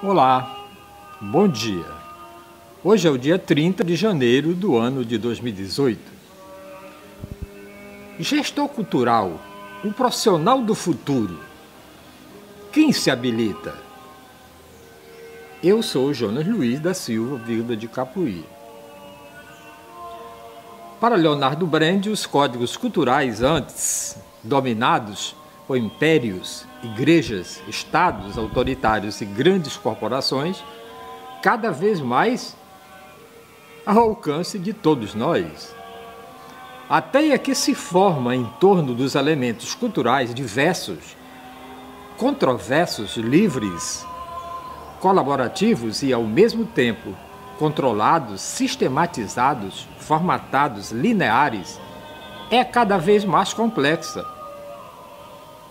Olá, bom dia. Hoje é o dia 30 de janeiro do ano de 2018. Gestor cultural, o profissional do futuro. Quem se habilita? Eu sou Jonas Luiz da Silva Vilda de Capuí. Para Leonardo Brandi, os códigos culturais antes dominados por impérios, igrejas, estados autoritários e grandes corporações, cada vez mais ao alcance de todos nós. A teia que se forma em torno dos elementos culturais diversos, controversos, livres, colaborativos e, ao mesmo tempo, controlados, sistematizados, formatados, lineares, é cada vez mais complexa.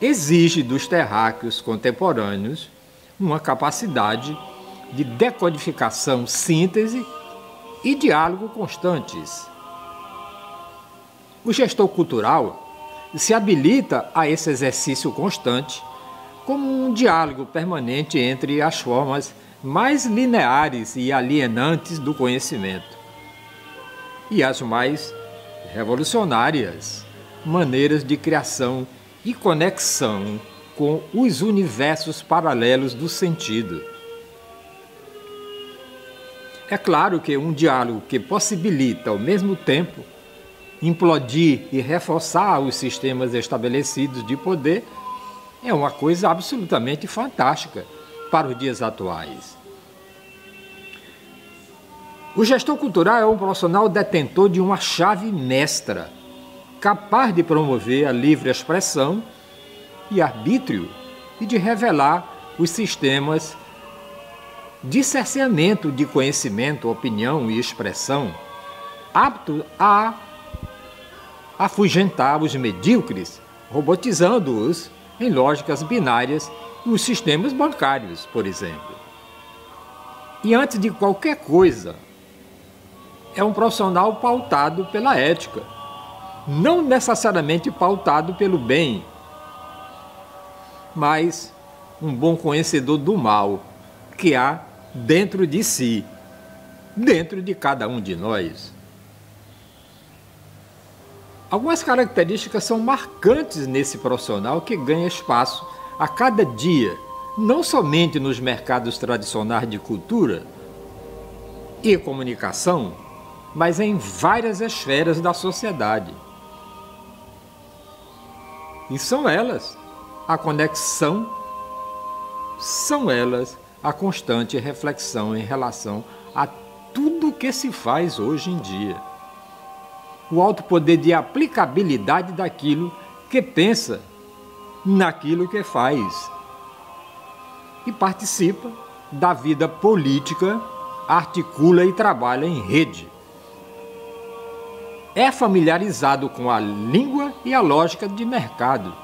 Exige dos terráqueos contemporâneos uma capacidade de decodificação, síntese e diálogo constantes. O gestor cultural se habilita a esse exercício constante como um diálogo permanente entre as formas mais lineares e alienantes do conhecimento e as mais revolucionárias maneiras de criação e conexão com os universos paralelos do sentido. É claro que um diálogo que possibilita, ao mesmo tempo, implodir e reforçar os sistemas estabelecidos de poder é uma coisa absolutamente fantástica para os dias atuais. O gestor cultural é um profissional detentor de uma chave mestra, capaz de promover a livre expressão e arbítrio e de revelar os sistemas de cerceamento de conhecimento, opinião e expressão, apto a afugentar os medíocres, robotizando-os em lógicas binárias nos sistemas bancários, por exemplo. E antes de qualquer coisa, é um profissional pautado pela ética, não necessariamente pautado pelo bem, mas um bom conhecedor do mal que há dentro de si, dentro de cada um de nós. Algumas características são marcantes nesse profissional que ganha espaço a cada dia, não somente nos mercados tradicionais de cultura e comunicação, mas em várias esferas da sociedade. E são elas a conexão, são elas a constante reflexão em relação a tudo que se faz hoje em dia. O alto poder de aplicabilidade daquilo que pensa naquilo que faz e participa da vida política, articula e trabalha em rede. É familiarizado com a língua e a lógica de mercado.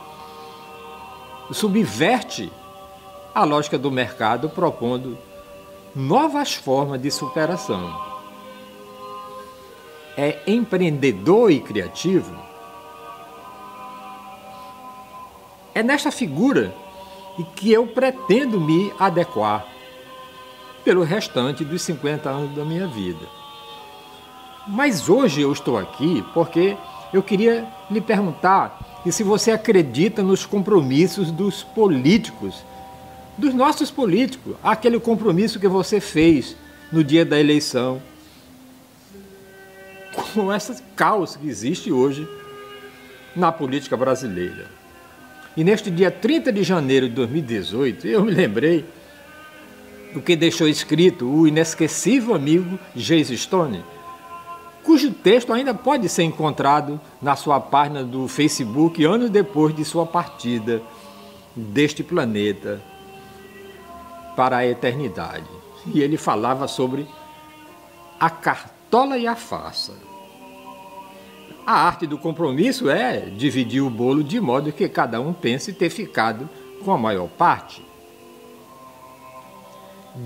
Subverte a lógica do mercado propondo novas formas de superação. É empreendedor e criativo. É nesta figura que eu pretendo me adequar pelo restante dos 50 anos da minha vida. Mas hoje eu estou aqui porque eu queria lhe perguntar se você acredita nos compromissos dos políticos, dos nossos políticos, aquele compromisso que você fez no dia da eleição, com esse caos que existe hoje na política brasileira. E neste dia 30 de janeiro de 2018, eu me lembrei do que deixou escrito o inesquecível amigo Geis Stone, cujo texto ainda pode ser encontrado na sua página do Facebook anos depois de sua partida deste planeta para a eternidade. E ele falava sobre a cartola e a farsa. A arte do compromisso é dividir o bolo de modo que cada um pense ter ficado com a maior parte.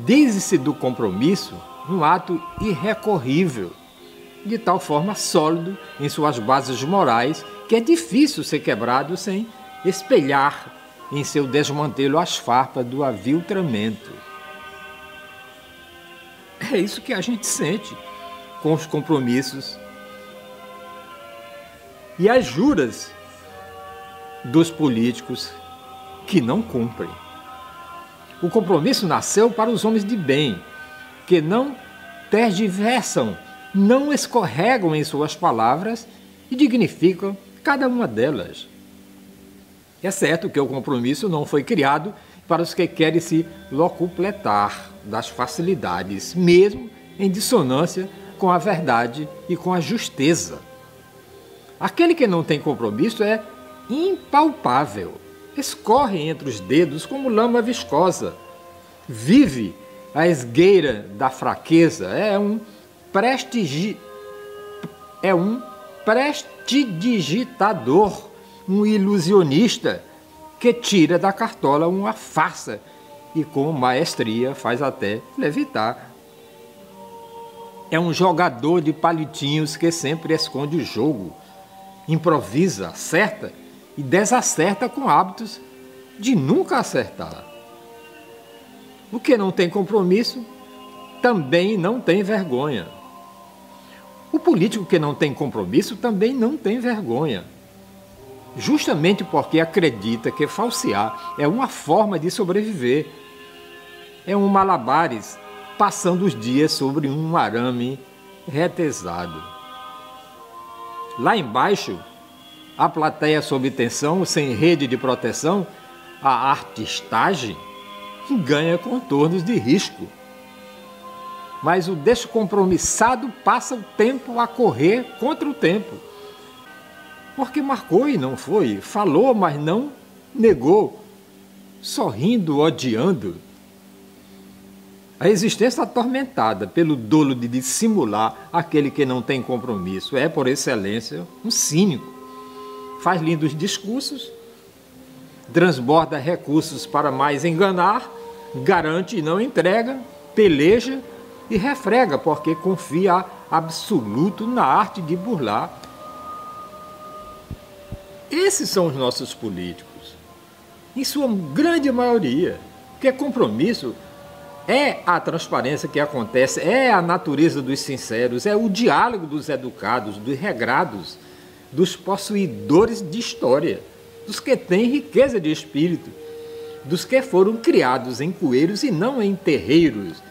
Diz-se do compromisso um ato irrecorrível, de tal forma sólido em suas bases morais que é difícil ser quebrado sem espelhar em seu desmantelo as farpas do aviltramento. É isso que a gente sente com os compromissos e as juras dos políticos que não cumprem. O compromisso nasceu para os homens de bem, que não tergiversam, não escorregam em suas palavras e dignificam cada uma delas. É certo que o compromisso não foi criado para os que querem se locupletar das facilidades, mesmo em dissonância com a verdade e com a justeza. Aquele que não tem compromisso é impalpável, escorre entre os dedos como lama viscosa, vive à esgueira da fraqueza, é um prestidigitador, um ilusionista que tira da cartola uma farsa e com maestria faz até levitar. É um jogador de palitinhos que sempre esconde o jogo, improvisa, acerta e desacerta com hábitos de nunca acertar. O que não tem compromisso também não tem vergonha. O político que não tem compromisso também não tem vergonha. Justamente porque acredita que falsear é uma forma de sobreviver. É um malabares passando os dias sobre um arame retesado. Lá embaixo, a plateia sob tensão, sem rede de proteção, a artistagem ganha contornos de risco. Mas o descompromissado passa o tempo a correr contra o tempo. Porque marcou e não foi, falou, mas não negou, sorrindo, odiando. A existência atormentada pelo dolo de dissimular aquele que não tem compromisso é, por excelência, um cínico. Faz lindos discursos, transborda recursos para mais enganar, garante e não entrega, peleja e refrega, porque confia absoluto na arte de burlar. Esses são os nossos políticos, em sua grande maioria, porque compromisso é a transparência que acontece, é a natureza dos sinceros, é o diálogo dos educados, dos regrados, dos possuidores de história, dos que têm riqueza de espírito, dos que foram criados em coeiros e não em terreiros,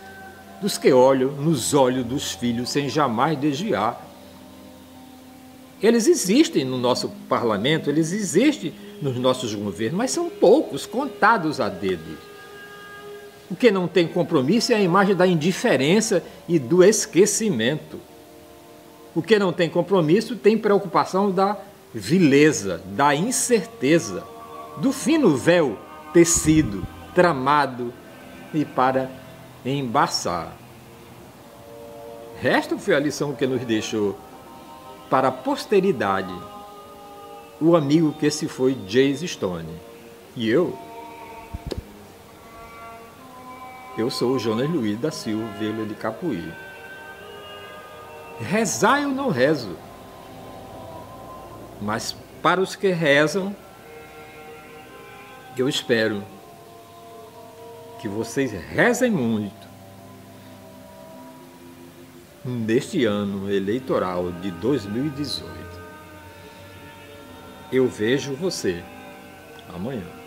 dos que olham nos olhos dos filhos sem jamais desviar. Eles existem no nosso parlamento, eles existem nos nossos governos, mas são poucos, contados a dedos. O que não tem compromisso é a imagem da indiferença e do esquecimento. O que não tem compromisso tem preocupação da vileza, da incerteza, do fino véu tecido, tramado e para embaçar. Esta foi a lição que nos deixou para a posteridade o amigo que se foi, James Stone. E eu sou o Jonas Luiz da Silva Velho de Capuí. Rezar eu não rezo, mas para os que rezam, eu espero que vocês rezem muito neste ano eleitoral de 2018. Eu vejo você amanhã.